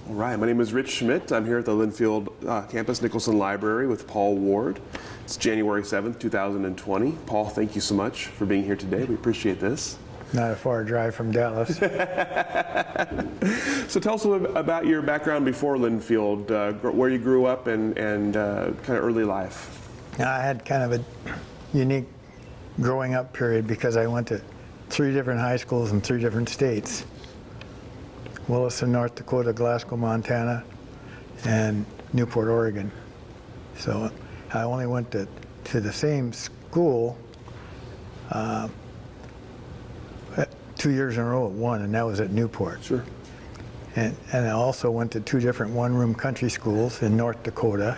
All right, my name is Rich Schmidt. I'm here at the Linfield campus Nicholson Library with Paul Ward. It's January 7th, 2020. Paul, thank you so much for being here today. We appreciate this. Not a far drive from Dallas. So tell us a little bit about your background before Linfield, where you grew up and kind of early life. I had kind of a unique growing up period because I went to 3 different high schools in 3 different states. Williston, North Dakota, Glasgow, Montana, and Newport, Oregon. So I only went to the same school 2 years in a row at one, and that was at Newport. Sure. And I also went to 2 different one-room country schools in North Dakota.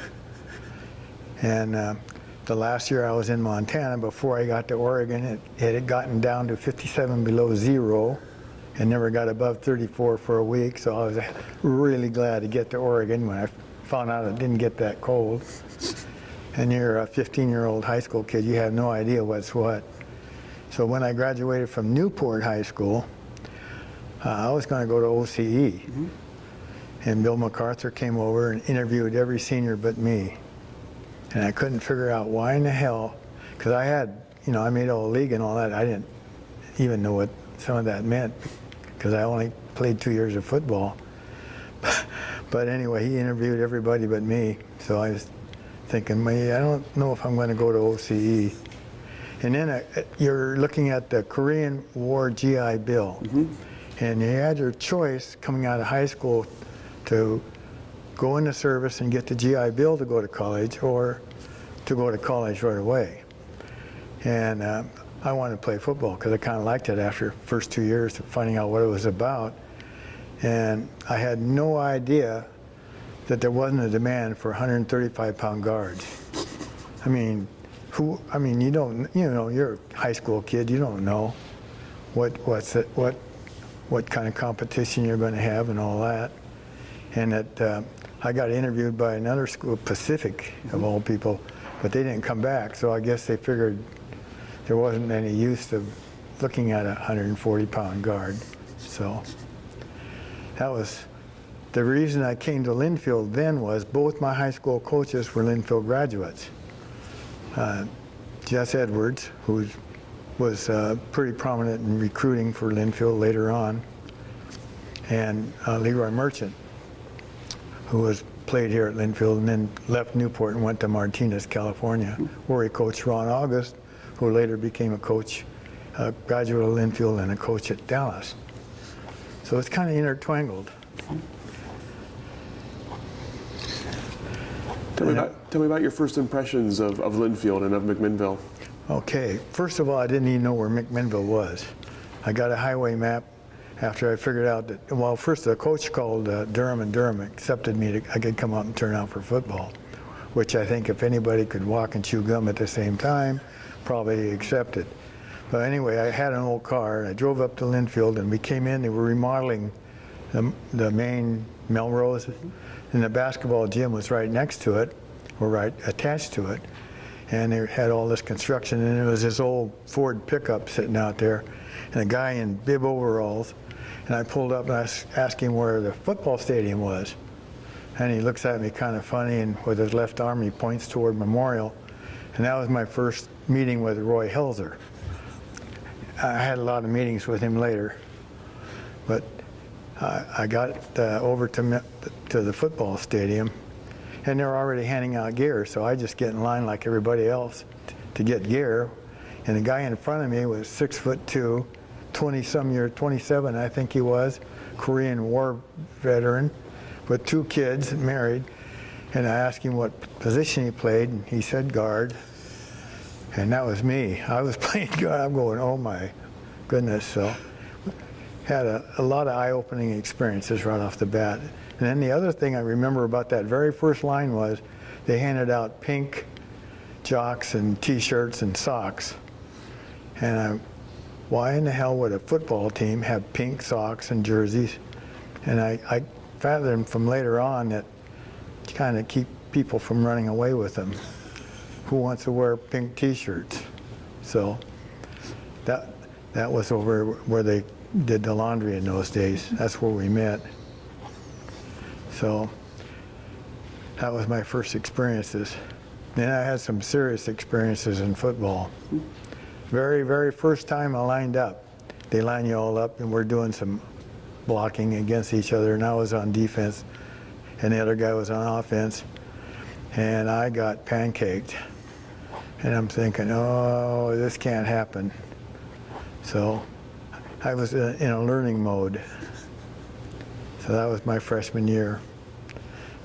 And the last year I was in Montana, before I got to Oregon, it had gotten down to 57 below zero and never got above 34 for a week. So I was really glad to get to Oregon when I found out it didn't get that cold. And you're a 15-year-old high school kid, you have no idea what's what. So when I graduated from Newport High School, I was going to go to OCE. Mm-hmm. And Bill MacArthur came over and interviewed every senior but me. And I couldn't figure out why in the hell, because I had, I made all league and all that. I didn't even know what some of that meant because I only played 2 years of football. But anyway, he interviewed everybody but me. So I was thinking, I don't know if I'm going to go to OCE. And then you're looking at the Korean War GI Bill. Mm-hmm. And you had your choice coming out of high school to go into service and get the GI Bill to go to college, or to go to college right away. And I wanted to play football because I kind of liked it after the first 2 years of finding out what it was about. And I had no idea that there wasn't a demand for 135-pound guards. You don't, you're a high school kid, you don't know what kind of competition you're going to have and all that. And that I got interviewed by another school, Pacific of all people, but they didn't come back. So I guess they figured there wasn't any use of looking at a 140-pound guard. So that was the reason I came to Linfield then. Was both my high school coaches were Linfield graduates. Jess Edwards, who was pretty prominent in recruiting for Linfield later on, and Leroy Merchant, who played here at Linfield and then left Newport and went to Martinez, California, where he coached Ron August, who later became a coach, a graduate of Linfield and a coach at Dallas. So it's kind of intertwined. Tell me about your first impressions of Linfield and of Mcminnville. Okay, first of all, I didn't even know where Mcminnville was. I got a highway map after I figured out that, well, first the coach called Durham, and Durham accepted me. I could come out and turn out for football, which I think if anybody could walk and chew gum at the same time, probably accepted. But anyway, I had an old car, and I drove up to Linfield, and we came in. They were remodeling the main Melrose, and the basketball gym was right next to it, or right attached to it. And they had all this construction, and there was this old Ford pickup sitting out there, and a guy in bib overalls. And I pulled up and I asked him where the football stadium was. And he looks at me kind of funny, and with his left arm he points toward Memorial. And that was my first meeting with Roy Helzer. I had a lot of meetings with him later, but I got over to the football stadium, and they were already handing out gear, so I just get in line like everybody else to get gear. And the guy in front of me was 6'2", 20-some year, 27 I think he was, Korean War veteran with 2 kids, married. And I asked him what position he played, and he said guard. And that was me. I was playing guard. I'm going, oh my goodness. So had a lot of eye-opening experiences right off the bat. And then the other thing I remember about that very first line was they handed out pink jocks and T-shirts and socks. And why in the hell would a football team have pink socks and jerseys? And I fathomed from later on that to kind of keep people from running away with them. Who wants to wear pink T-shirts? So that was over where they did the laundry in those days. That's where we met. So that was my first experiences. Then I had some serious experiences in football. Very, very first time I lined up, they line you all up and we're doing some blocking against each other, and I was on defense and the other guy was on offense, and I got pancaked. And I'm thinking, oh, this can't happen. So I was in a learning mode. So that was my freshman year.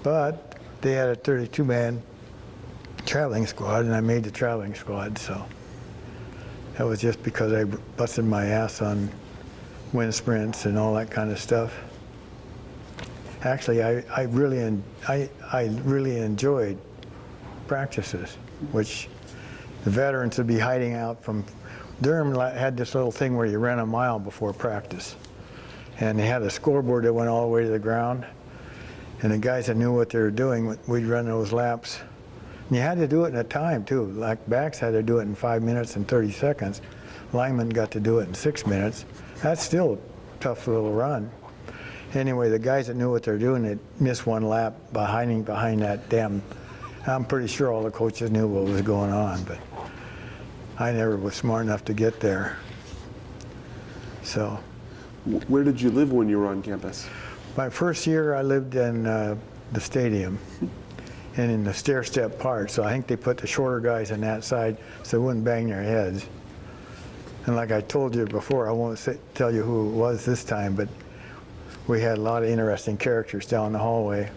But they had a 32-man traveling squad, and I made the traveling squad. So that was just because I busted my ass on wind sprints and all that kind of stuff. Actually, I really enjoyed practices, which the veterans would be hiding out from. Durham had this little thing where you ran a mile before practice. And they had a scoreboard that went all the way to the ground. And the guys that knew what they were doing, we'd run those laps. And you had to do it in a time, too. Like backs had to do it in 5 minutes and 30 seconds. Linemen got to do it in 6 minutes. That's still a tough little run. Anyway, the guys that knew what they're doing, they'd miss one lap by hiding behind that damn. I'm pretty sure all the coaches knew what was going on, but I never was smart enough to get there. So. Where did you live when you were on campus? My first year I lived in the stadium and in the stair-step part, so I think they put the shorter guys on that side so they wouldn't bang their heads. And like I told you before, I won't tell you who it was this time, but we had a lot of interesting characters down the hallway.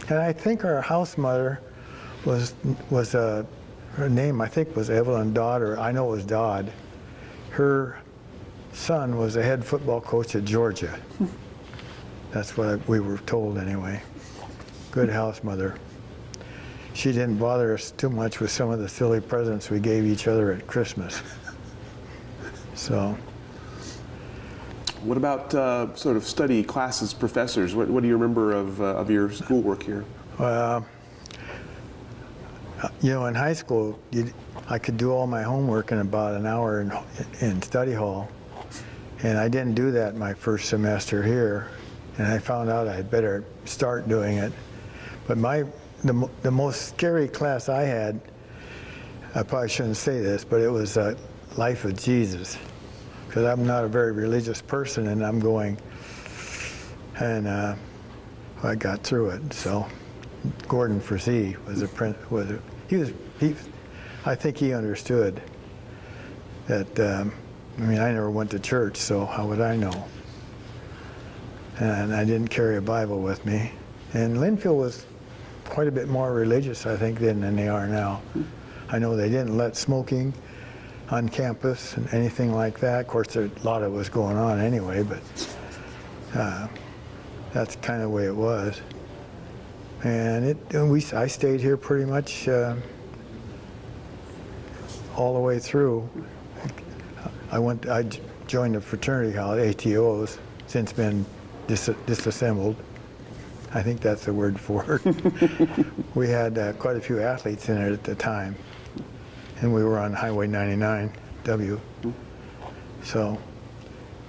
And I think our house mother was her name I think was Evelyn Dodd, or I know it was Dodd. Her son was the head football coach at Georgia. That's what we were told anyway. Good house mother. She didn't bother us too much with some of the silly presents we gave each other at Christmas. So. What about sort of study classes, professors? What do you remember of your schoolwork here? You know, in high school, I could do all my homework in about an hour in study hall. And I didn't do that my first semester here. And I found out I had better start doing it. But the most scary class I had, I probably shouldn't say this, but it was Life of Jesus. Because I'm not a very religious person, and I'm going, and I got through it. So Gordon Frazee was I think he understood that. I mean, I never went to church, so how would I know? And I didn't carry a Bible with me. And Linfield was quite a bit more religious, I think, then than they are now. I know they didn't let smoking on campus and anything like that. Of course, a lot of it was going on anyway, but that's kind of the way it was. And I stayed here pretty much all the way through. I joined the fraternity house, ATOs, since been disassembled. I think that's the word for it. We had quite a few athletes in it at the time. And we were on Highway 99W. So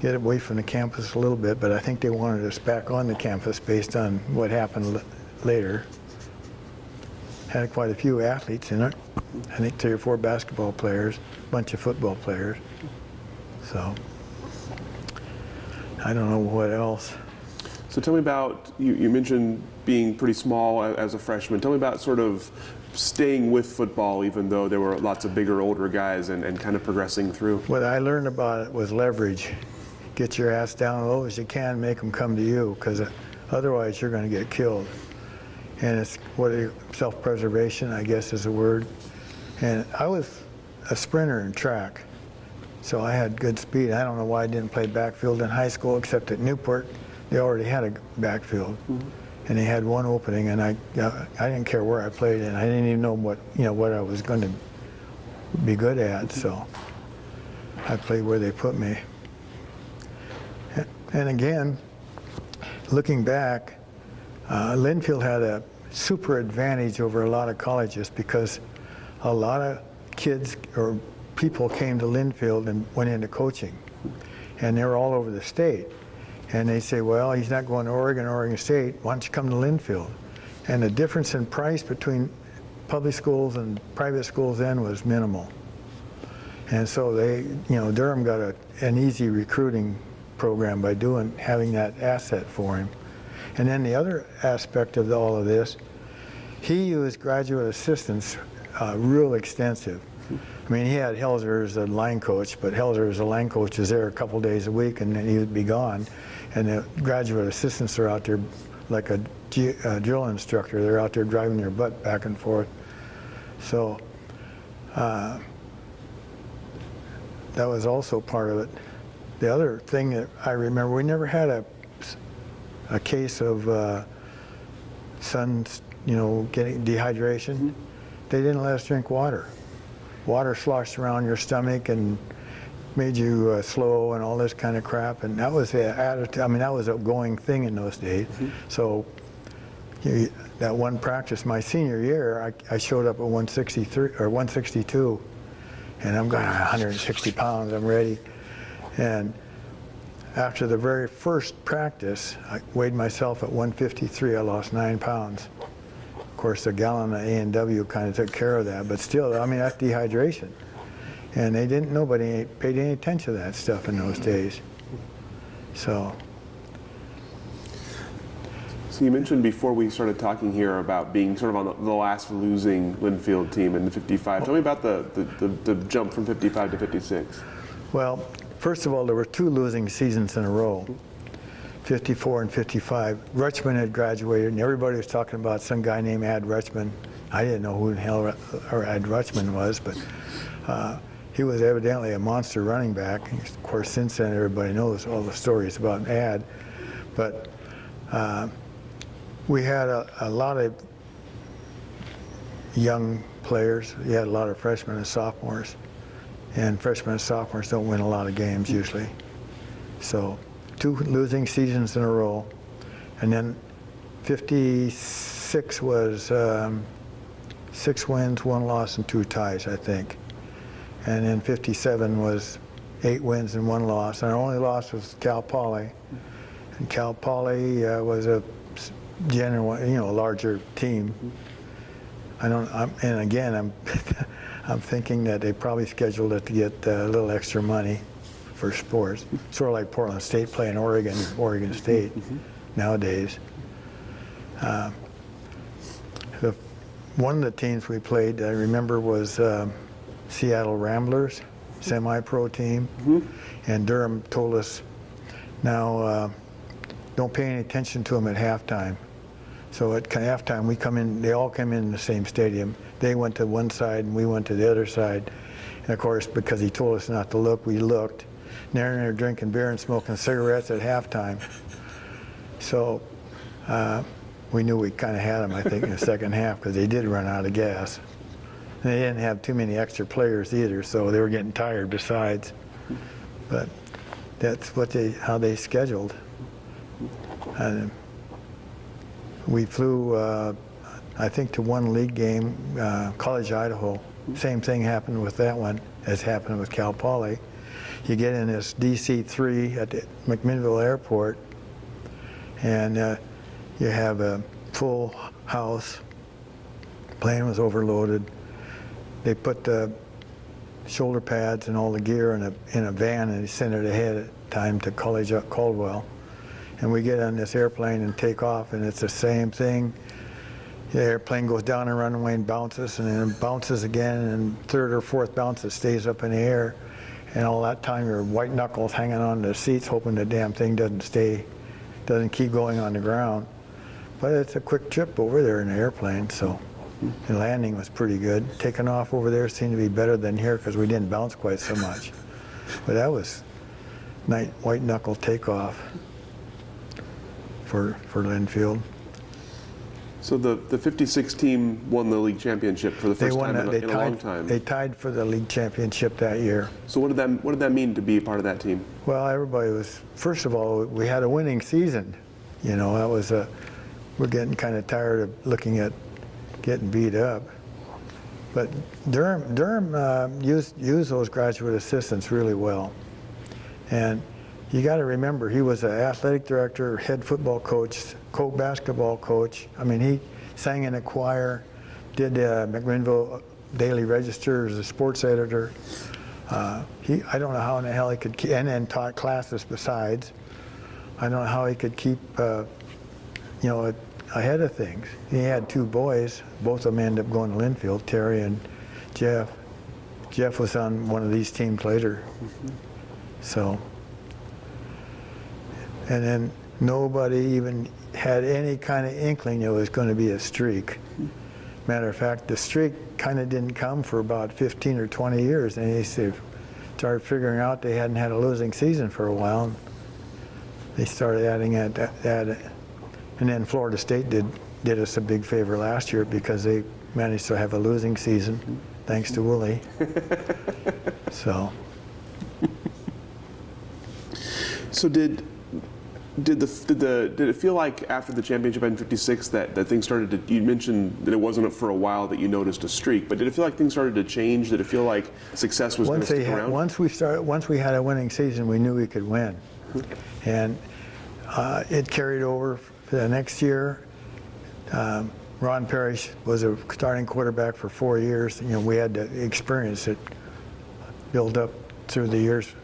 get away from the campus a little bit, but I think they wanted us back on the campus based on what happened later. Had quite a few athletes in it. I think 3 or 4 basketball players, a bunch of football players. So I don't know what else. So tell me about, you mentioned being pretty small as a freshman. Tell me about sort of staying with football even though there were lots of bigger, older guys and kind of progressing through. What I learned about it was leverage. Get your ass down as low as you can, make them come to you, because otherwise you're going to get killed. And it's self-preservation, I guess is a word. And I was a sprinter in track, so I had good speed. I don't know why I didn't play backfield in high school, except at Newport, they already had a backfield. Mm-hmm. And they had one opening, and I didn't care where I played, and I didn't even know what I was going to be good at. So I played where they put me. And again, looking back, Linfield had a super advantage over a lot of colleges because a lot of kids or people came to Linfield and went into coaching, and they were all over the state. And they say, well, he's not going to Oregon State. Why don't you come to Linfield? And the difference in price between public schools and private schools then was minimal. And so Durham got an easy recruiting program by having that asset for him. And then the other aspect of all of this, he used graduate assistants real extensive. I mean, he had Helzer as a line coach, but Helzer as a line coach is there a couple days a week and then he would be gone. And the graduate assistants are out there like a drill instructor. They're out there driving their butt back and forth. So that was also part of it. The other thing that I remember, we never had a case of sons, getting dehydration. Mm-hmm. They didn't let us drink water. Water sloshed around your stomach and made you slow and all this kind of crap. And that was the attitude. I mean, that was a going thing in those days. Mm-hmm. So that one practice, my senior year, I showed up at 163 or 162, and I'm going 160 pounds. I'm ready. And after the very first practice, I weighed myself at 153. I lost 9 pounds. Of course, the gallon of A&W kind of took care of that, but still, I mean, that's dehydration. And nobody paid any attention to that stuff in those days. So you mentioned before we started talking here about being sort of on the last losing Linfield team in the 55. Tell me about the jump from 55 to 56. Well, first of all, there were 2 losing seasons in a row, 54 and 55. Rutschman had graduated, and everybody was talking about some guy named Ad Rutschman. I didn't know who the hell Ad Rutschman was, but he was evidently a monster running back. Of course, since then, everybody knows all the stories about Ad. But we had a lot of young players. We had a lot of freshmen and sophomores. And freshmen and sophomores don't win a lot of games usually. So 2 losing seasons in a row. And then 56 was 6 wins, 1 loss, and 2 ties, I think. And then 57 was 8 wins and 1 loss. And our only loss was Cal Poly. And Cal Poly was a larger team. I'm thinking that they probably scheduled it to get a little extra money for sports. Sort of like Portland State playing Oregon State nowadays. One of the teams we played, I remember, was Seattle Ramblers, semi-pro team. Mm-hmm. And Durham told us, now don't pay any attention to them at halftime. So at halftime, they all come in the same stadium. They went to one side and we went to the other side. And of course, because he told us not to look, we looked. And they're in there drinking beer and smoking cigarettes at halftime. So we knew we kind of had them, I think, in the second half, because they did run out of gas. And they didn't have too many extra players either, so they were getting tired besides. But that's how they scheduled. And we flew, I think, to 1 league game, College, Idaho. Same thing happened with that one as happened with Cal Poly. You get in this DC-3 at the Mcminnville airport, and you have a full house. Plane was overloaded. They put the shoulder pads and all the gear in a van, and they sent it ahead of time to College at Caldwell. And we get on this airplane and take off, and it's the same thing. The airplane goes down the runway and bounces, and then bounces again, and 3rd or 4th bounce, it stays up in the air. And all that time, your white knuckles hanging on the seats, hoping the damn thing doesn't keep going on the ground. But it's a quick trip over there in the airplane, so the landing was pretty good. Taking off over there seemed to be better than here because we didn't bounce quite so much. But that was white knuckle takeoff for Linfield. So the 56 team won the league championship for the first time in a long time. They tied for the league championship that year. So what did that mean to be a part of that team? Well, everybody was, first of all, we had a winning season. That was we're getting kind of tired of looking at getting beat up. But Durham used those graduate assistants really well. And you got to remember, he was an athletic director, head football coach, co-basketball coach. I mean, he sang in a choir, did Mcminnville Daily Register as a sports editor. I don't know how in the hell he could, and then taught classes besides. I don't know how he could keep, ahead of things. He had 2 boys. Both of them ended up going to Linfield, Terry and Jeff. Jeff was on one of these teams later. So, and then nobody even had any kind of inkling it was going to be a streak. Matter of fact, the streak kind of didn't come for about 15 or 20 years, and they started figuring out they hadn't had a losing season for a while. And they started adding that, and then Florida State did us a big favor last year because they managed to have a losing season, thanks to Willie. So did it feel like after the championship in '56 that things started to? You mentioned that it wasn't for a while that you noticed a streak, but did it feel like things started to change? Did it feel like success was going to stick around? Once we had a winning season, we knew we could win, and it carried over for the next year. Ron Parrish was a starting quarterback for 4 years. We had to experience it, build up through the years.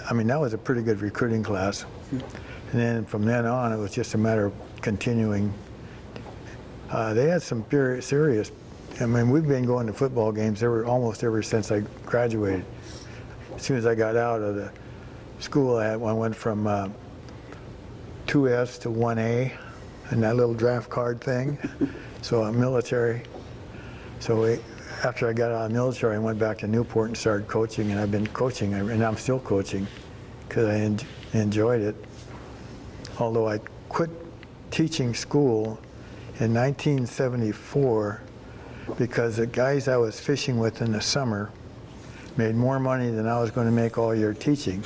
I mean, that was a pretty good recruiting class. And then from then on, it was just a matter of continuing. They had some serious, I mean, we've been going to football games almost ever since I graduated. As soon as I got out of the school, I went from 2S to 1A and that little draft card thing. So I'm military. So after I got out of the military, I went back to Newport and started coaching, and I've been coaching, and I'm still coaching because I enjoyed it. Although I quit teaching school in 1974 because the guys I was fishing with in the summer made more money than I was going to make all year teaching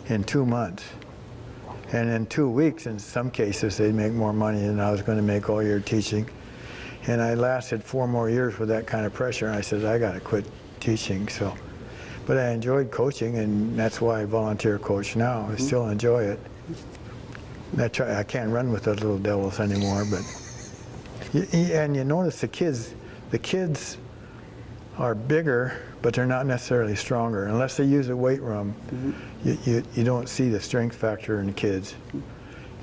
in 2 months. And in 2 weeks, in some cases, they'd make more money than I was going to make all year teaching. And I lasted 4 more years with that kind of pressure, and I said, I got to quit teaching. So, but I enjoyed coaching, and that's why I volunteer coach now. I still enjoy it. I can't run with those little devils anymore, but and you notice the kids are bigger, but they're not necessarily stronger. Unless they use a weight room, you don't see the strength factor in the kids.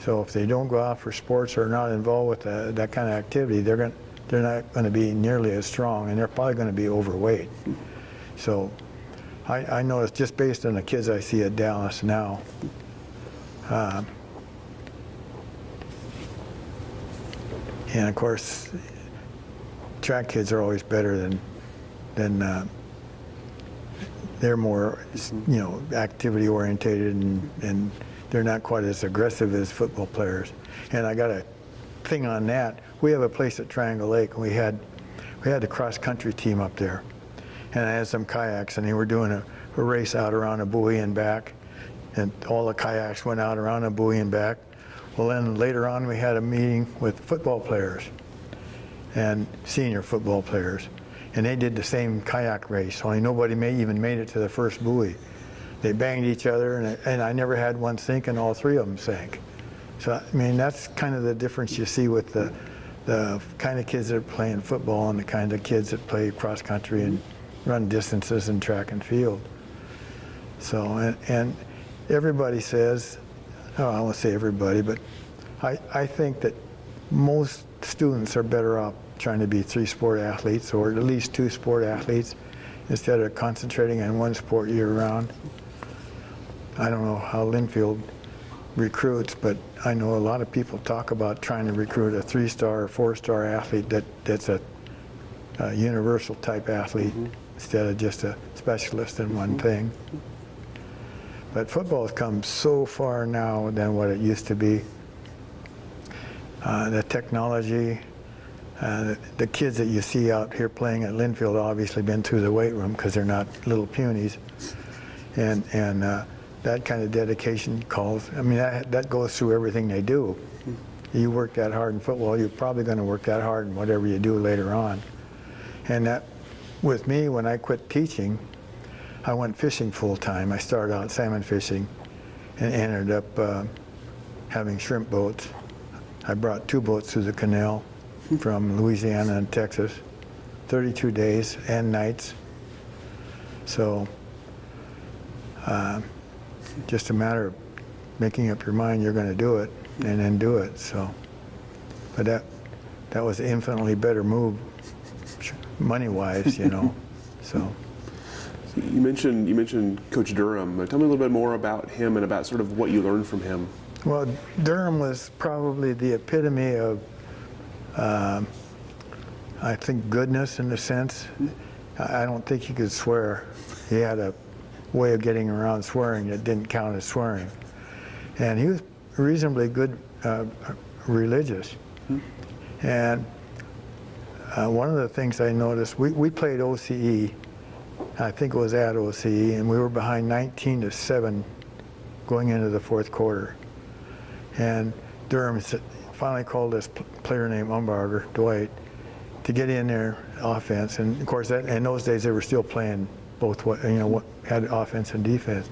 So if they don't go out for sports or are not involved with that kind of activity, they're not going to be nearly as strong, and they're probably going to be overweight. So I noticed just based on the kids I see at Dallas now, and of course, track kids are always better than they're more, activity orientated, and they're not quite as aggressive as football players. And I got a thing on that. We have a place at Triangle Lake, and we had the cross country team up there, and I had some kayaks, and they were doing a race out around a buoy and back, and all the kayaks went out around a buoy and back. Well, then later on we had a meeting with football players and senior football players, and they did the same kayak race, only nobody even made it to the first buoy. They banged each other, and I never had one sink, and all 3 of them sank. So, I mean, that's kind of the difference you see with the kind of kids that are playing football and the kind of kids that play cross country and run distances in track and field. So, and everybody says, I won't say everybody, but I think that most students are better off trying to be 3-sport athletes, or at least 2-sport athletes, instead of concentrating on one sport year-round. I don't know how Linfield recruits, but I know a lot of people talk about trying to recruit a 3-star or 4-star athlete that's a universal type athlete instead of just a specialist in one thing. But football has come so far now than what it used to be. The technology, the kids that you see out here playing at Linfield obviously been through the weight room because they're not little punies. And that kind of dedication calls, I mean, that goes through everything they do. You work that hard in football, you're probably going to work that hard in whatever you do later on. And that, with me, when I quit teaching, I went fishing full time. I started out salmon fishing and ended up having shrimp boats. I brought 2 boats through the canal from Louisiana and Texas, 32 days and nights. So just a matter of making up your mind you're going to do it and then do it. So, but that was an infinitely better move money-wise, you know. So. You mentioned Coach Durham. Tell me a little bit more about him and about sort of what you learned from him. Well, Durham was probably the epitome of, I think, goodness in a sense. I don't think he could swear. He had a way of getting around swearing that didn't count as swearing. And he was reasonably good religious. And one of the things I noticed, we played OCE. I think it was at OCE, and we were behind 19-7 going into the 4th quarter. And Durham finally called this player named Umbarger, Dwight, to get in their offense. And of course, in those days, they were still playing both, you know, had offense and defense.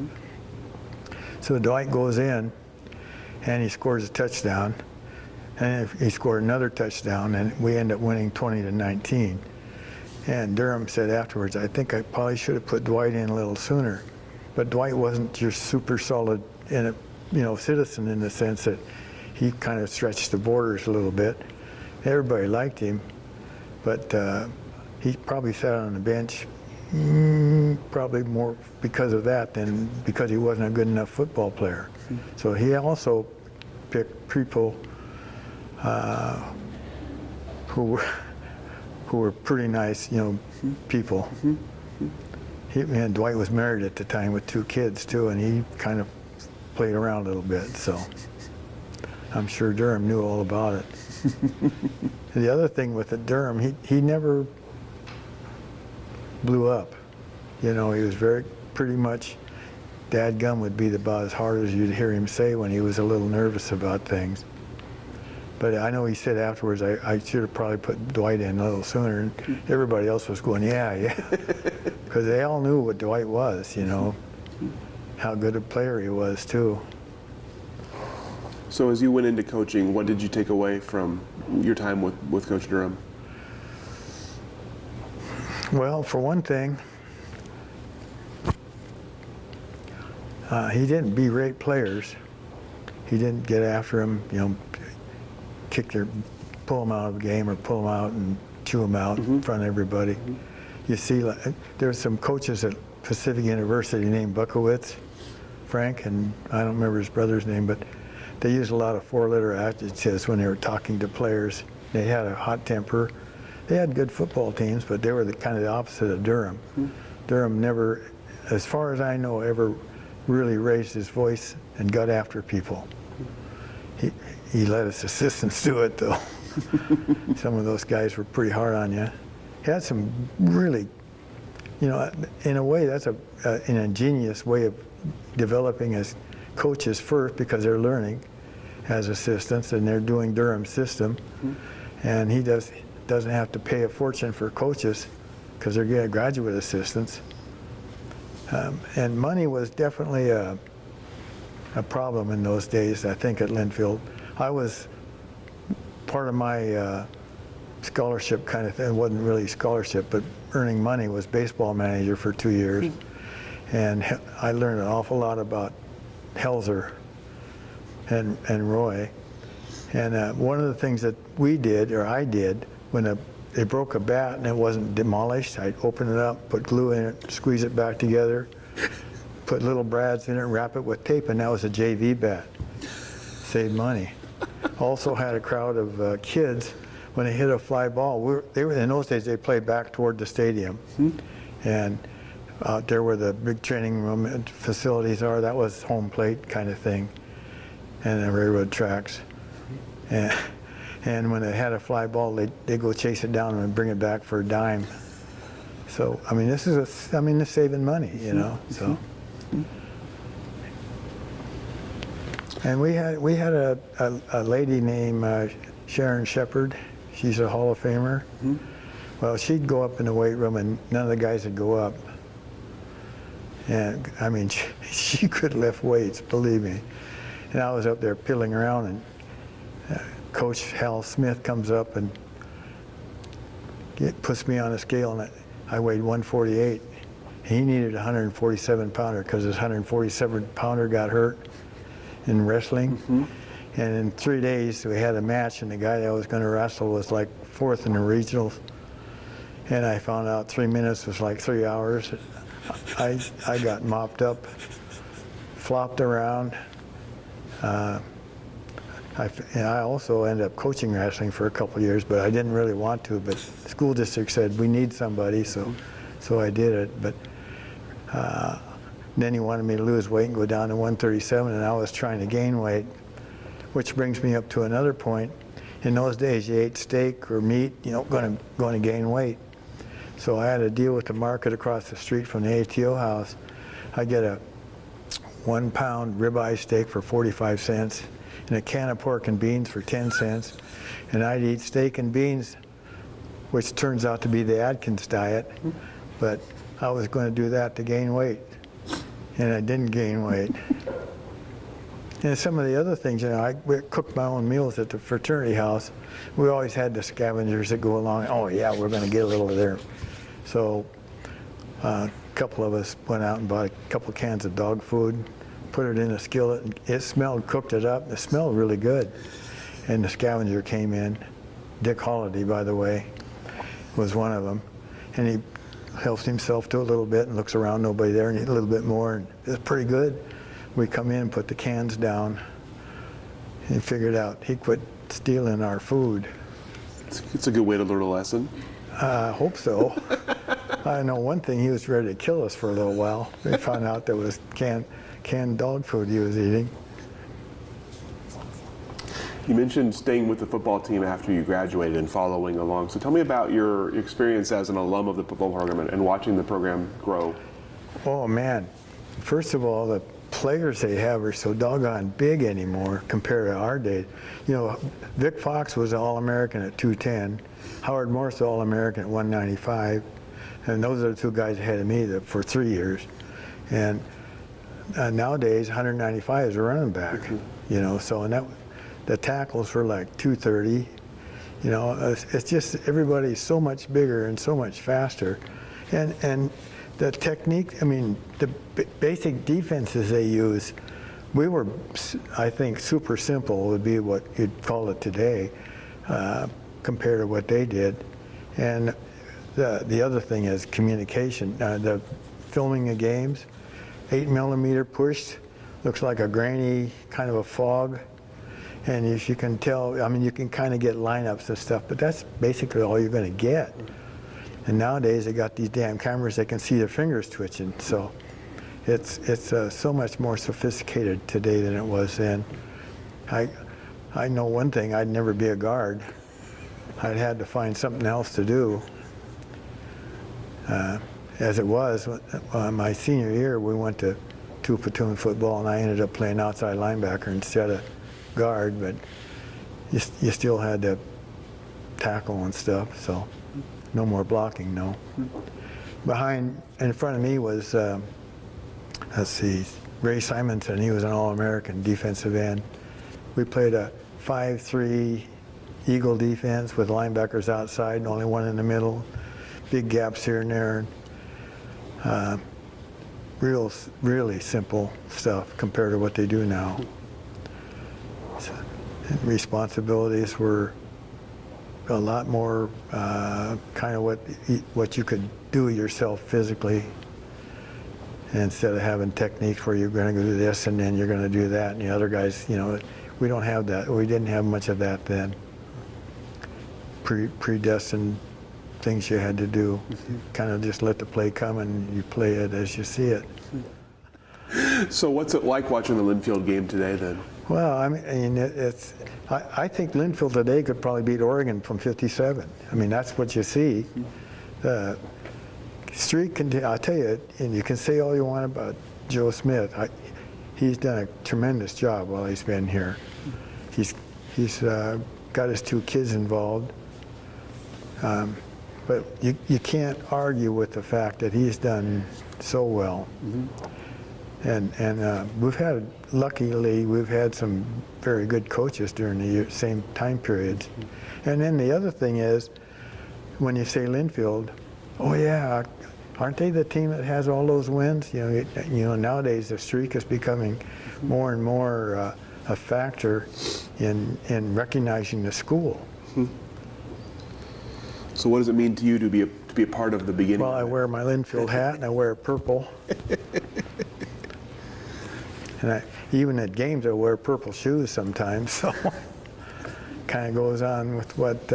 So Dwight goes in, and he scores a touchdown. And he scored another touchdown, and we end up winning 20-19. And Durham said afterwards, I think I probably should have put Dwight in a little sooner. But Dwight wasn't your super solid citizen in the sense that he kind of stretched the borders a little bit. Everybody liked him, but he probably sat on the bench probably more because of that than because he wasn't a good enough football player. So he also picked people who were pretty nice, you know, people. And Dwight was married at the time with 2 kids too, and he kind of played around a little bit, so I'm sure Durham knew all about it. The other thing with Durham, he never blew up. You know, he was pretty much, dadgum would be about as hard as you'd hear him say when he was a little nervous about things. But I know he said afterwards, I should have probably put Dwight in a little sooner, and everybody else was going, yeah. Because they all knew what Dwight was, you know, how good a player he was too. So as you went into coaching, what did you take away from your time with Coach Durham? Well, for one thing, he didn't berate players. He didn't get after them, you know, pull them out of the game or pull them out and chew them out in front of everybody. You see, there's some coaches at Pacific University named Buckowitz, Frank, and I don't remember his brother's name, but they used a lot of 4-letter adjectives when they were talking to players. They had a hot temper. They had good football teams, but they were kind of the opposite of Durham. Durham never, as far as I know, ever really raised his voice and got after people. He let his assistants do it, though. Some of those guys were pretty hard on you. He had some really, you know, in a way, that's an ingenious way of developing as coaches first, because they're learning as assistants and they're doing Durham's system. And he doesn't have to pay a fortune for coaches because they're getting graduate assistants. And money was definitely a problem in those days, I think, at Linfield. I was part of my scholarship kind of thing. It wasn't really scholarship, but earning money was baseball manager for 2 years. And I learned an awful lot about Helzer and Roy. And one of the things that we did, or I did, when they broke a bat and it wasn't demolished, I'd open it up, put glue in it, squeeze it back together, put little brads in it, and wrap it with tape, and that was a JV bat. Saved money. Also had a crowd of kids. When they hit a fly ball, they were in those days, they played back toward the stadium. And out there where the big training room and facilities are, that was home plate kind of thing, and the railroad tracks. And when they had a fly ball, they go chase it down and bring it back for a dime. So I mean, this is saving money, you know. So, and we had a lady named Sharon Shepard. She's a Hall of Famer. Well, she'd go up in the weight room, and none of the guys would go up. And I mean, she could lift weights, believe me. And I was up there piddling around, and Coach Hal Smith comes up and puts me on a scale, and I weighed 148. He needed a 147 pounder because his 147 pounder got hurt in wrestling. And in 3 days we had a match, and the guy that was going to wrestle was like fourth in the regionals. And I found out 3 minutes was like 3 hours. I got mopped up, flopped around. And I also ended up coaching wrestling for a couple of years, but I didn't really want to. But the school district said we need somebody, so I did it. But then he wanted me to lose weight and go down to 137, and I was trying to gain weight, which brings me up to another point. In those days, you ate steak or meat, going to gain weight. So I had to deal with the market across the street from the ATO house. I get a 1 pound ribeye steak for 45 cents and a can of pork and beans for 10 cents. And I'd eat steak and beans, which turns out to be the Atkins diet. But I was going to do that to gain weight. And I didn't gain weight. And some of the other things, I cooked my own meals at the fraternity house. We always had the scavengers that go along. Oh yeah, we're going to get a little of there. So a couple of us went out and bought a couple cans of dog food, put it in a skillet, and it smelled, cooked it up. It smelled really good. And the scavenger came in. Dick Holliday, by the way, was one of them. And he helps himself to a little bit and looks around, nobody there, and he a little bit more, and it's pretty good. We come in, put the cans down, and he figured out he quit stealing our food. It's a good way to learn a lesson. I hope so. I know one thing, he was ready to kill us for a little while. We found out there was canned dog food he was eating. You mentioned staying with the football team after you graduated and following along. So tell me about your experience as an alum of the football program and watching the program grow. Oh man, first of all, the players they have are so doggone big anymore compared to our day. Vic Fox was an All-American at 210, Howard Morse All-American at 195, and those are the two guys ahead of me for 3 years. And nowadays, 195 is a running back. So and the tackles were like 230. It's just everybody's so much bigger and so much faster, and the technique, the basic defenses they use, we were, I think, super simple would be what you'd call it today, compared to what they did. And the other thing is communication. The filming of games, 8mm pushed, looks like a grainy kind of a fog. And if you can tell, you can kind of get lineups and stuff, but that's basically all you're going to get. And nowadays they got these damn cameras that can see their fingers twitching. So it's so much more sophisticated today than it was then. I know one thing, I'd never be a guard. I'd had to find something else to do. As it was, my senior year we went to 2-platoon football, and I ended up playing outside linebacker instead of guard, but you still had to tackle and stuff, so no more blocking, no. In front of me was, Ray Simonson. He was an All-American defensive end. We played a 5-3 Eagle defense with linebackers outside and only one in the middle, big gaps here and there. Really simple stuff compared to what they do now. Responsibilities were a lot more kind of what you could do yourself physically, instead of having techniques where you're going to do this and then you're going to do that, and the other guys, we don't have that. We didn't have much of that then. Predestined things you had to do. Kind of just let the play come and you play it as you see it. So what's it like watching the Linfield game today then? Well, I think Linfield today could probably beat Oregon from 57. That's what you see. The streak, I'll tell you, and you can say all you want about Joe Schmidt. He's done a tremendous job while he's been here. He's got his 2 kids involved. But you can't argue with the fact that he's done so well. And luckily, we've had some very good coaches during the same time periods. And then the other thing is, when you say Linfield, oh yeah, aren't they the team that has all those wins? You know, nowadays the streak is becoming more and more a factor in recognizing the school. So what does it mean to you to be a part of the beginning? Well, I wear my Linfield hat and I wear purple. And even at games I wear purple shoes sometimes, so kind of goes on with what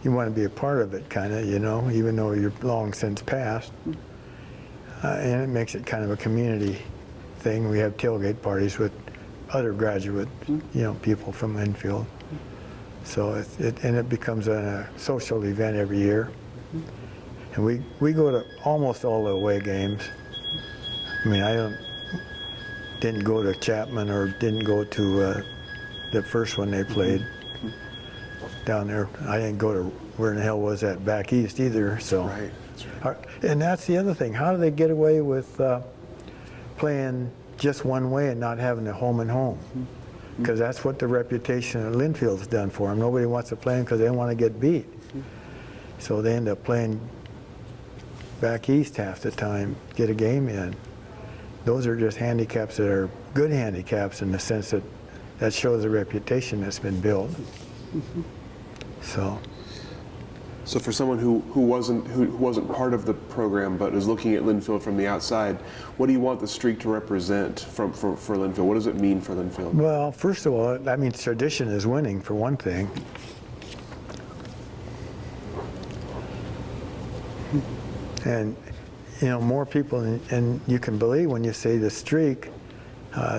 you want to be a part of it, kind of, you know, even though you're long since passed. And it makes it kind of a community thing. We have tailgate parties with other graduate, you know, people from Linfield. So it becomes a social event every year. And we go to almost all the away games. I mean, didn't go to Chapman or didn't go to the first one they played down there. I didn't go to where in the hell was that back east either. So, right. That's right. And that's the other thing. How do they get away with playing just one way and not having a home and home? Because that's what the reputation of Linfield's done for them. Nobody wants to play them because they don't want to get beat. So they end up playing back east half the time, get a game in. Those are just handicaps that are good handicaps in the sense that that shows the reputation that's been built. So for someone who wasn't part of the program but is looking at Linfield from the outside, what do you want the streak to represent for Linfield? What does it mean for Linfield? Well, first of all, that means tradition is winning, for one thing. And you know, more people, and you can believe when you say the streak,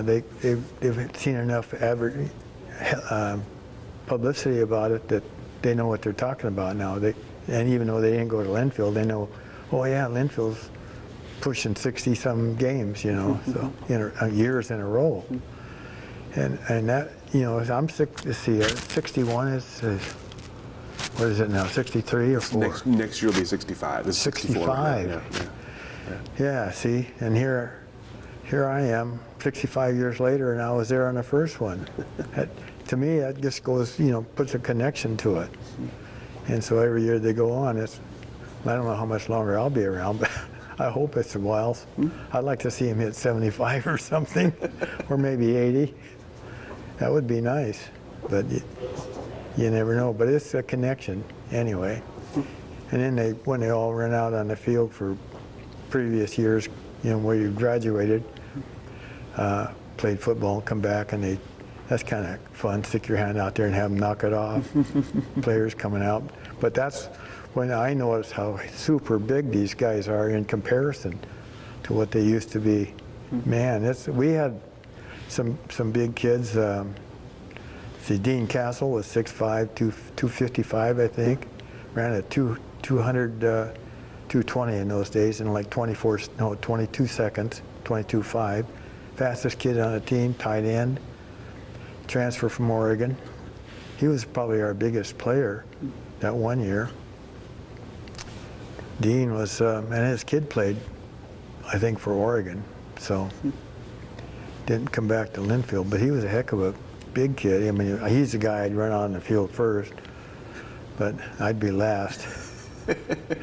they've seen enough publicity about it that they know what they're talking about now. And even though they didn't go to Linfield, they know, oh yeah, Linfield's pushing 60-some games, you know, so years in a row. And that, you know, I'm 61 is, what is it now, 63 or 4? Next year will be 65. It's 65. Yeah, see, and here I am, 65 years later, and I was there on the first one. To me, that just goes, you know, puts a connection to it. And so every year they go on, I don't know how much longer I'll be around, but I hope it's a while. I'd like to see him hit 75 or something, or maybe 80. That would be nice, but you never know. But it's a connection anyway. And then when they all run out on the field for previous years, you know, where you graduated, played football, come back, and that's kind of fun. Stick your hand out there and have them knock it off. Players coming out. But that's when I noticed how super big these guys are in comparison to what they used to be. Man, we had some big kids. See, Dean Castle was 6'5", 255, I think. Ran at 200, 220 in those days in like 22 seconds, 22.5. Fastest kid on the team, tight end. Transfer from Oregon. He was probably our biggest player that one year. Dean was, and his kid played, I think, for Oregon, so didn't come back to Linfield, but he was a heck of a big kid. I mean, he's the guy I'd run on the field first, but I'd be last.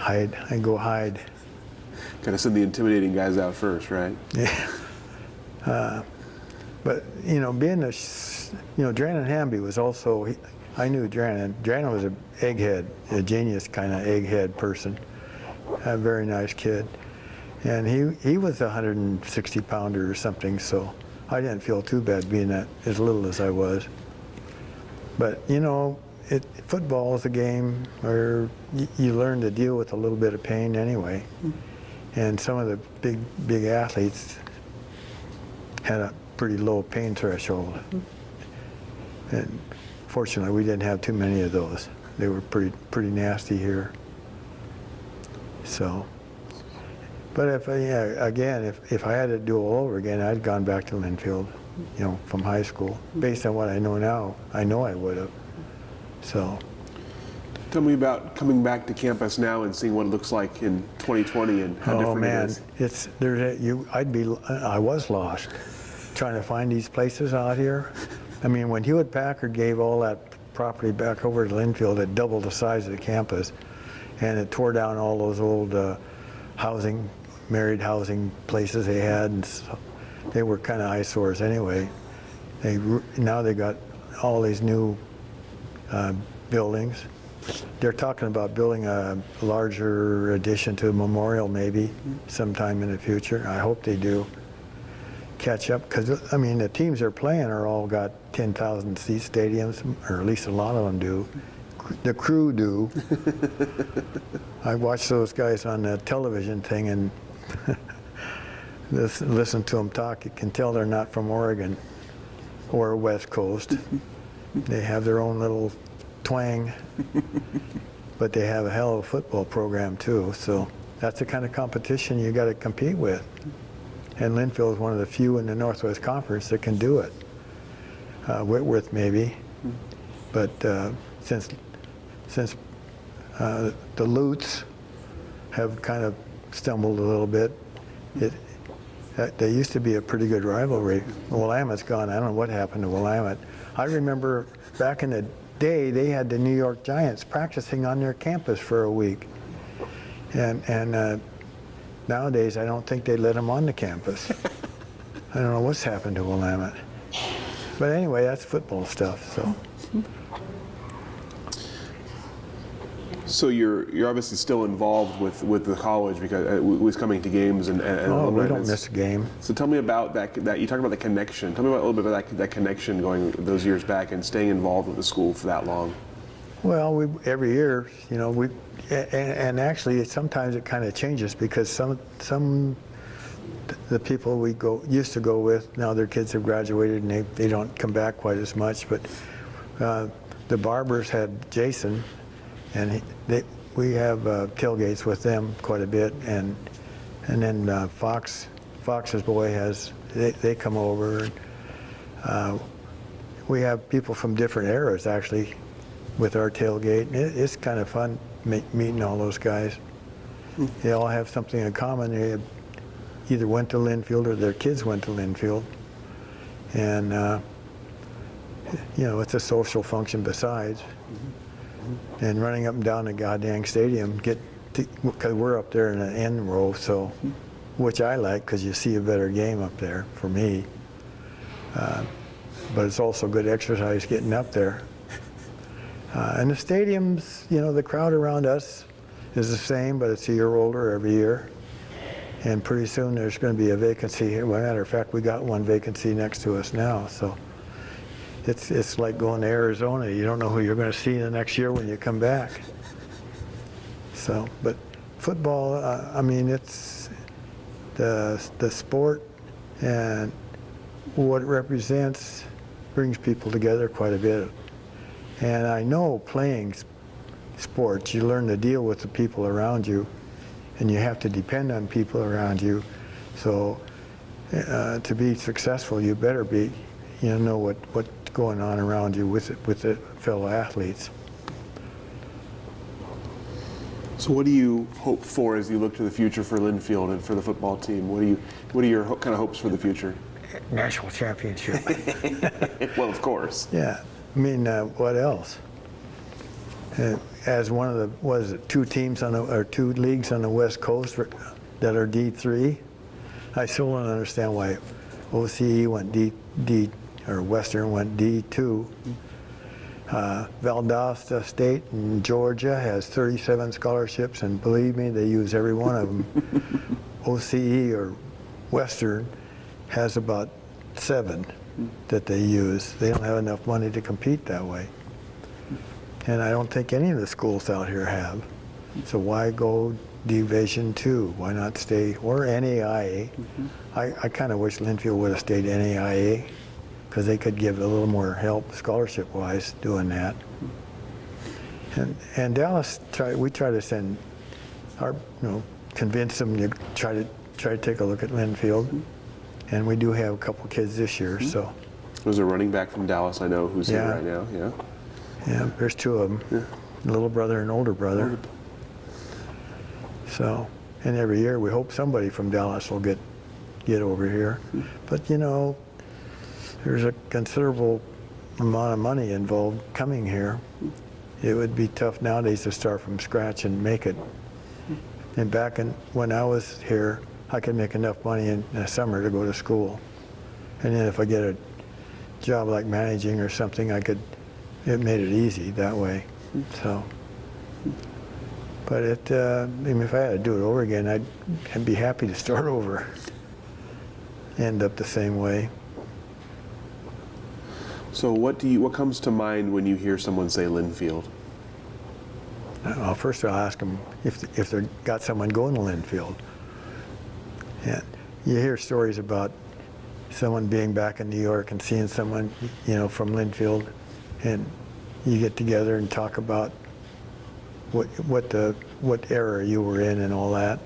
I'd go hide. Kind of send the intimidating guys out first, right? Yeah. But, you know, Drannon Hamby was also, I knew Drannon. Drannon was an egghead, a genius kind of egghead person. A very nice kid. And he was a 160-pounder or something, so I didn't feel too bad being as little as I was. But, you know, football is a game where you learn to deal with a little bit of pain anyway. And some of the big athletes had a pretty low pain threshold. And fortunately, we didn't have too many of those. They were pretty nasty here. So, but if I had to do it all over again, I'd gone back to Linfield, you know, from high school. Based on what I know now, I know I would have. So, Tell me about coming back to campus now and seeing what it looks like in 2020 and how different it is. I was lost trying to find these places out here. I mean, when Hewlett Packard gave all that property back over to Linfield, it doubled the size of the campus, and it tore down all those old married housing places they had, and so they were kind of eyesores anyway. Now they got all these new buildings. They're talking about building a larger addition to a memorial maybe sometime in the future. I hope they do catch up, because I mean the teams they're playing are all got 10,000 seat stadiums, or at least a lot of them do. The crew do. I watch those guys on the television thing and listen to them talk. You can tell they're not from Oregon or West Coast. They have their own little twang, but they have a hell of a football program too. So that's the kind of competition you got to compete with. And Linfield is one of the few in the Northwest Conference that can do it. Whitworth maybe, but since the Lutes have kind of stumbled a little bit, they used to be a pretty good rivalry. Willamette's gone. I don't know what happened to Willamette. I remember back in the day, they had the New York Giants practicing on their campus for a week. And nowadays, I don't think they let them on the campus. I don't know what's happened to Willamette. But anyway, that's football stuff. So you're obviously still involved with the college, because with coming to games and we don't miss a game. So tell me about that. You talked about the connection. Tell me a little bit about that connection going those years back and staying involved with the school for that long. Well, every year, and actually sometimes it kind of changes, because some the people we used to go with, now their kids have graduated and they don't come back quite as much. But the Barbers had Jason, and we have tailgates with them quite a bit, and then Fox's boy they come over. We have people from different eras actually with our tailgate. It's kind of fun meeting all those guys. They all have something in common. They either went to Linfield or their kids went to Linfield, and it's a social function besides. And running up and down the goddamn stadium, because we're up there in the end row, so which I like, because you see a better game up there for me. But it's also good exercise getting up there. And the stadiums, the crowd around us is the same, but it's a year older every year. And pretty soon there's going to be a vacancy here. Well, matter of fact, we got one vacancy next to us now. So it's like going to Arizona. You don't know who you're going to see the next year when you come back. So, but football, it's the sport and what it represents brings people together quite a bit. And I know playing sports, you learn to deal with the people around you, and you have to depend on people around you. So to be successful, you better be, know what's going on around you with the fellow athletes. So what do you hope for as you look to the future for Linfield and for the football team? What are your kind of hopes for the future? National championship. Well, of course. Yeah. What else? As one of the, two leagues on the West Coast that are D3, I still don't understand why OCE went D or Western went D2. Valdosta State in Georgia has 37 scholarships, and believe me, they use every one of them. OCE or Western has about 7 that they use. They don't have enough money to compete that way. And I don't think any of the schools out here have. So why go Division II? Why not stay, or NAIA? I kind of wish Linfield would have stayed NAIA, because they could give a little more help scholarship-wise doing that. And Dallas, we try to send our, convince them to try to take a look at Linfield. And we do have a couple kids this year, so. There's a running back from Dallas I know who's here right now, yeah. Yeah, there's 2 of them. Yeah. little brother and older brother. So, and every year we hope somebody from Dallas will get over here. But you know, there's a considerable amount of money involved coming here. It would be tough nowadays to start from scratch and make it. And back when I was here, I could make enough money in the summer to go to school. And then if I get a job like managing or something, it made it easy that way. So, but I mean, if I had to do it over again, I'd be happy to start over. End up the same way. So what comes to mind when you hear someone say Linfield? Well, first I'll ask them if they've got someone going to Linfield. And you hear stories about someone being back in New York and seeing someone, you know, from Linfield, and you get together and talk about what era you were in and all that.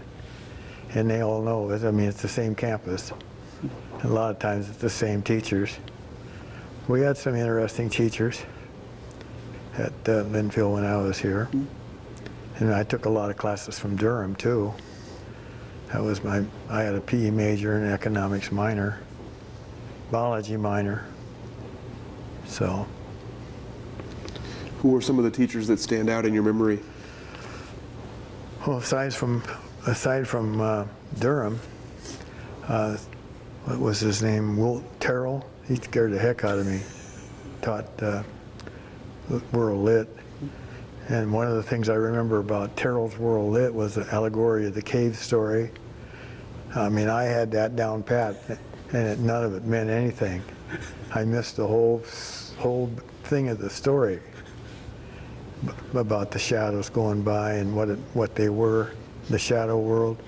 And they all know it. I mean, it's the same campus. A lot of times it's the same teachers. We had some interesting teachers at Linfield when I was here. And I took a lot of classes from Durham too. I had a PE major and an economics minor, biology minor. So. Who were some of the teachers that stand out in your memory? Well, aside from Durham, what was his name? Wilt Terrell. He scared the heck out of me. Taught World Lit. And one of the things I remember about Terrell's World Lit was the allegory of the cave story. I mean, I had that down pat, and none of it meant anything. I missed the whole thing of the story about the shadows going by and what they were, the shadow world.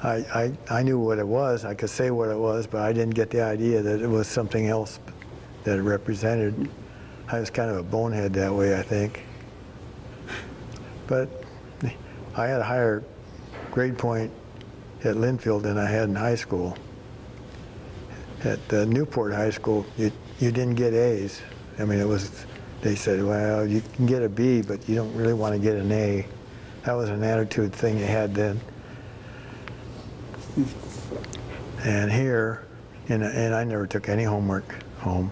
I knew what it was. I could say what it was, but I didn't get the idea that it was something else that it represented. I was kind of a bonehead that way, I think. But I had a higher grade point at Linfield than I had in high school. At Newport High School, you didn't get A's. I mean, they said, well, you can get a B, but you don't really want to get an A. That was an attitude thing you had then. And here, and I never took any homework home.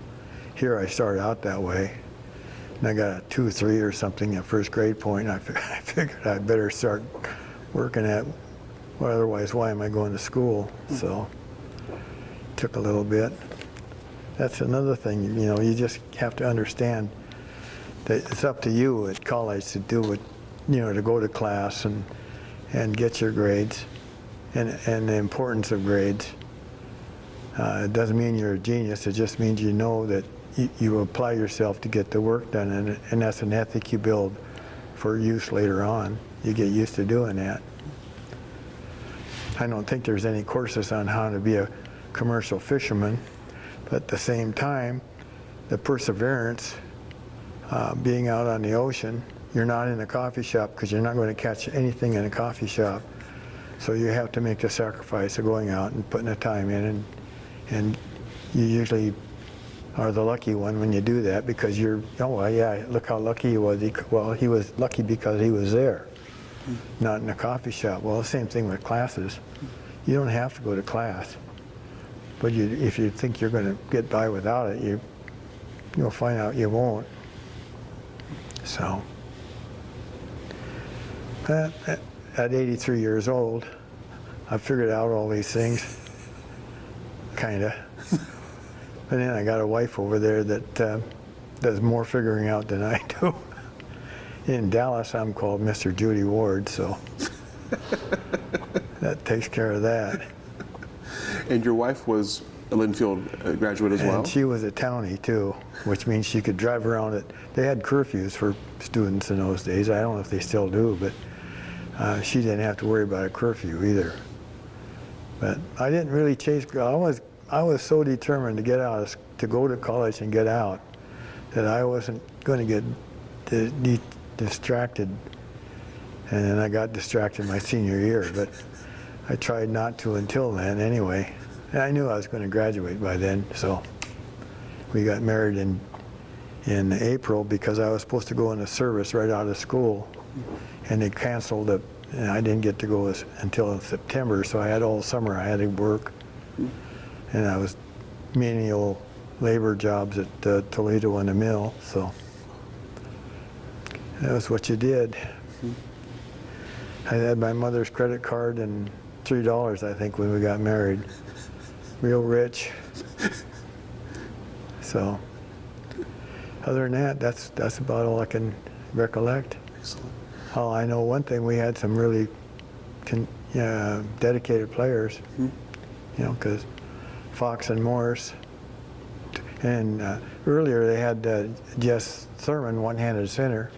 Here I started out that way. And I got a 2-3 or something at first grade point. And I figured I'd better start working at, well, otherwise why am I going to school? So took a little bit. That's another thing, you know, you just have to understand that it's up to you at college to do it, you know, to go to class and get your grades and the importance of grades. It doesn't mean you're a genius, it just means you know that you apply yourself to get the work done, and that's an ethic you build for use later on. You get used to doing that. I don't think there's any courses on how to be a commercial fisherman, but at the same time, the perseverance, being out on the ocean, you're not in a coffee shop because you're not going to catch anything in a coffee shop. So you have to make the sacrifice of going out and putting the time in, and you usually are the lucky one when you do that because you're, oh well, yeah, look how lucky he was. Well, he was lucky because he was there, not in a coffee shop. Well, the same thing with classes. You don't have to go to class, but if you think you're going to get by without it, you'll find out you won't. So, at 83 years old, I figured out all these things, kinda. And then I got a wife over there that does more figuring out than I do. In Dallas, I'm called Mr. Judy Ward, so that takes care of that. And your wife was a Linfield graduate as well? And she was a townie too, which means she could drive around it. They had curfews for students in those days. I don't know if they still do, but she didn't have to worry about a curfew either. But I didn't really chase. I was so determined to get out, to go to college and get out, that I wasn't going to get distracted. And then I got distracted my senior year, but I tried not to until then anyway. And I knew I was going to graduate by then, so we got married in in April because I was supposed to go into service right out of school, and they canceled it, and I didn't get to go until September, so I had all summer I had to work, and I was menial labor jobs at Toledo in the mill, so that was what you did. I had my mother's credit card and $3, I think, when we got married. Real rich. So, other than that, that's about all I can recollect. Excellent. Oh, I know one thing, we had some really dedicated players, you know, because Fox and Morris. And earlier they had Jess Thurman, one-handed center.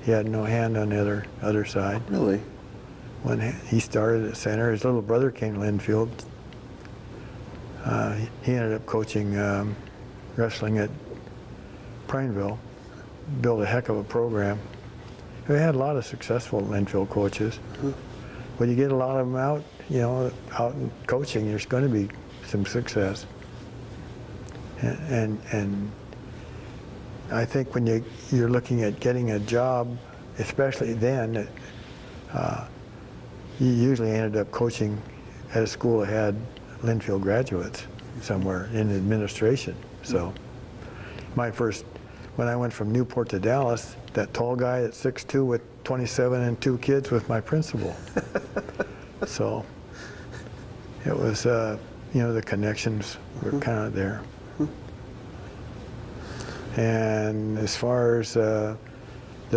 He had no hand on the other side. Really? When he started at center, his little brother came to Linfield. He ended up coaching wrestling at Prineville, built a heck of a program. We had a lot of successful Linfield coaches. When you get a lot of them out, you know, out in coaching, there's going to be some success. And I think when you're looking at getting a job, especially then, you usually ended up coaching at a school that had Linfield graduates somewhere in administration. So when I went from Newport to Dallas, that tall guy at 6'2" with 27 and 2 kids was my principal. So it was, you know, the connections were kind of there. And as far as the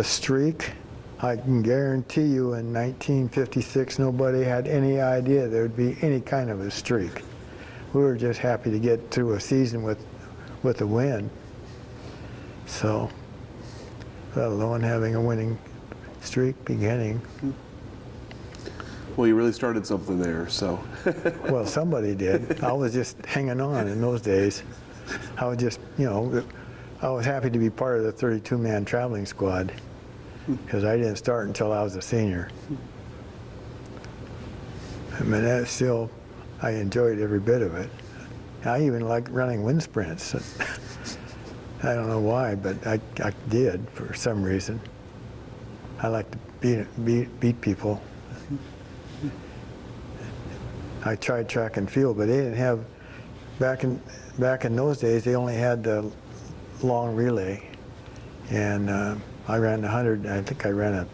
streak, I can guarantee you in 1956 nobody had any idea there would be any kind of a streak. We were just happy to get through a season with a win. So, let alone having a winning streak beginning. Well, you really started something there, so. Well, somebody did. I was just hanging on in those days. I was just, you know, I was happy to be part of the 32-man traveling squad because I didn't start until I was a senior. I mean, that's still, I enjoyed every bit of it. I even liked running wind sprints. I don't know why, but I did for some reason. I like to beat people. I tried track and field, but they didn't have, back in those days, they only had the long relay. And I ran the 100, I think I ran a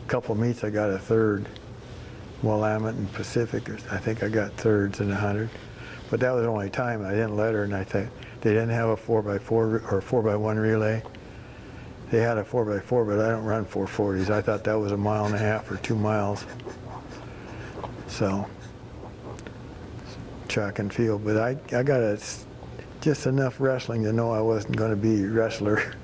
couple meets, I got a third. Willamette and Pacific, I think I got thirds in the 100. But that was the only time I didn't let her, and I think they didn't have a 4x4 or 4x1 relay. They had a 4x4, but I don't run 440s. I thought that was 1.5 miles or 2 miles. So, track and field. But I got just enough wrestling to know I wasn't going to be a wrestler.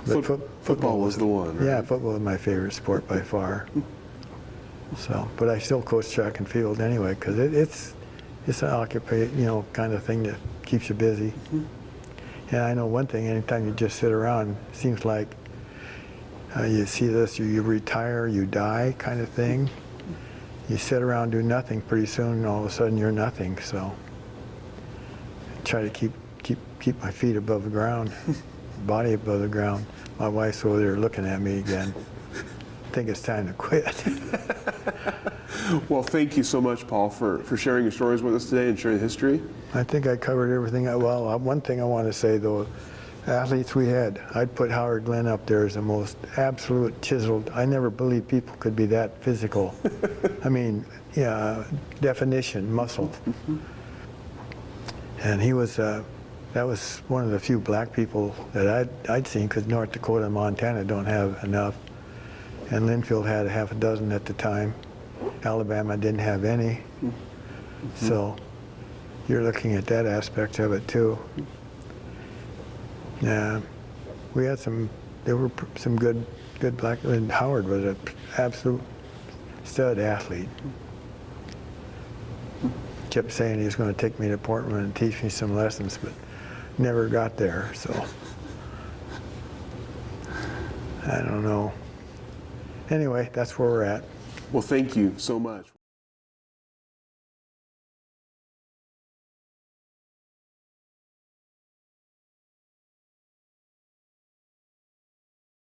But football was the one, right? Yeah, football was my favorite sport by far. So, but I still coach track and field anyway, because it's an occupation, you know, kind of thing that keeps you busy. And I know one thing, anytime you just sit around, it seems like you see this, you retire, you die kind of thing. You sit around, do nothing, pretty soon all of a sudden you're nothing. So I try to keep my feet above the ground, body above the ground. My wife's over there looking at me again. I think it's time to quit. Well, thank you so much, Paul, for sharing your stories with us today and sharing history. I think I covered everything. Well, one thing I want to say, though, athletes we had, I'd put Howard Glenn up there as the most absolute chiseled. I never believed people could be that physical. I mean, yeah, definition, muscle. And he was, that was one of the few black people that I'd seen, because North Dakota and Montana don't have enough. And Linfield had half a dozen at the time. Alabama didn't have any. So you're looking at that aspect of it too. Yeah, we had there were some good black, and Howard was an absolute stud athlete. Kept saying he was going to take me to Portland and teach me some lessons, but never got there, so I don't know. Anyway, that's where we're at. Well, thank you so much.